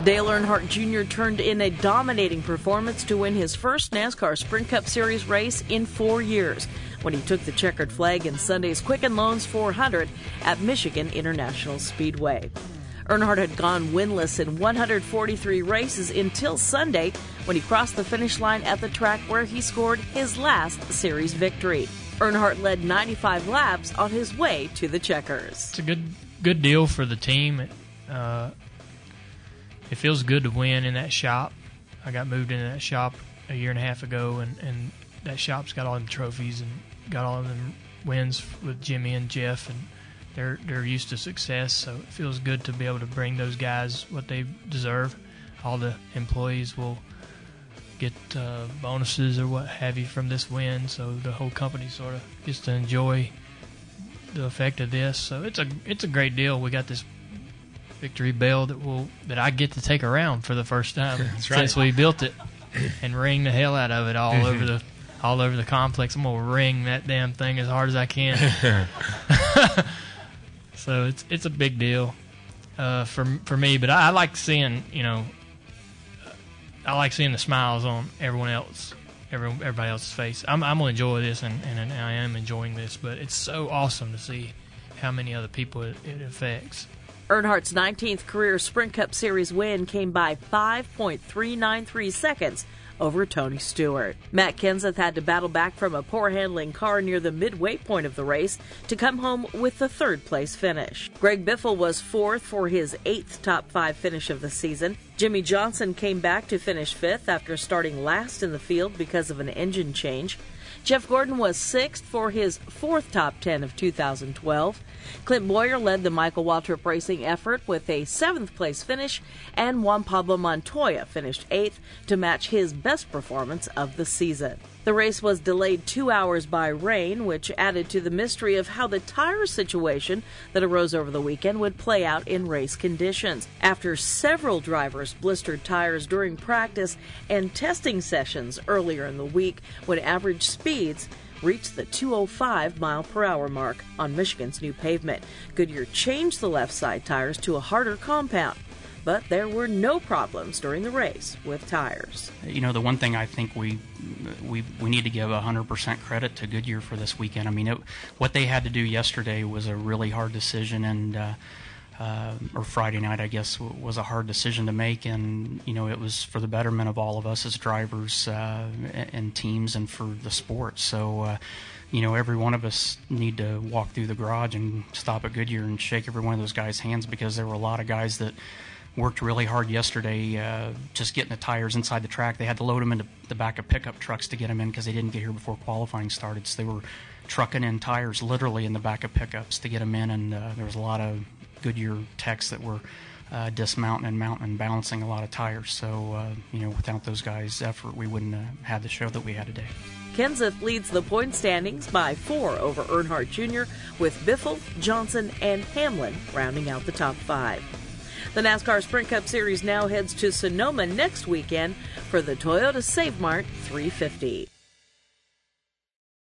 Dale Earnhardt Jr. turned in a dominating performance to win his first NASCAR Sprint Cup Series race in 4 years when he took the checkered flag in Sunday's Quicken 400 at Michigan International Speedway. Earnhardt had gone winless in 143 races until Sunday when he crossed the finish line at the track where he scored his last series victory. Earnhardt led 95 laps on his way to the checkers. It's a good deal for the team. It feels good to win in that shop. I got moved into that shop a year and a half ago, and that shop's got all them trophies and got all of them wins with Jimmy and Jeff, and they're used to success, so it feels good to be able to bring those guys what they deserve. All the employees will get bonuses or what have you from this win, so the whole company sort of gets to enjoy the effect of this. So it's a great deal. We got this victory bell that I get to take around for the first time since we built it, and ring the hell out of it all over the complex. I'm gonna ring that damn thing as hard as I can. So it's a big deal for me. But I like seeing the smiles on everybody else's face. I'm gonna enjoy this, and I am enjoying this. But it's so awesome to see how many other people it affects. Earnhardt's 19th career Sprint Cup Series win came by 5.393 seconds over Tony Stewart. Matt Kenseth had to battle back from a poor handling car near the midway point of the race to come home with the third-place finish. Greg Biffle was fourth for his 8th top-5 finish of the season. Jimmy Johnson came back to finish 5th after starting last in the field because of an engine change. Jeff Gordon was 6th for his 4th top 10 of 2012. Clint Boyer led the Michael Waltrip Racing effort with a 7th-place finish, and Juan Pablo Montoya finished 8th to match his best performance of the season. The race was delayed 2 hours by rain, which added to the mystery of how the tire situation that arose over the weekend would play out in race conditions. After several drivers blistered tires during practice and testing sessions earlier in the week, when average speeds reached the 205 mile-per-hour mark on Michigan's new pavement, Goodyear changed the left side tires to a harder compound. But there were no problems during the race with tires. The one thing I think we need to give 100% credit to Goodyear for this weekend. I mean, what they had to do yesterday was a really hard decision, and or Friday night, I guess, was a hard decision to make, and it was for the betterment of all of us as drivers and teams, and for the sport. So. Every one of us need to walk through the garage and stop at Goodyear and shake every one of those guys' hands, because there were a lot of guys that worked really hard yesterday just getting the tires inside the track. They had to load them into the back of pickup trucks to get them in because they didn't get here before qualifying started. So they were trucking in tires literally in the back of pickups to get them in, and there was a lot of Goodyear techs that were dismounting and mounting and balancing a lot of tires. So, without those guys' effort, we wouldn't have had the show that we had today. Kenseth leads the point standings by 4 over Earnhardt Jr., with Biffle, Johnson, and Hamlin rounding out the top 5. The NASCAR Sprint Cup Series now heads to Sonoma next weekend for the Toyota Save Mart 350.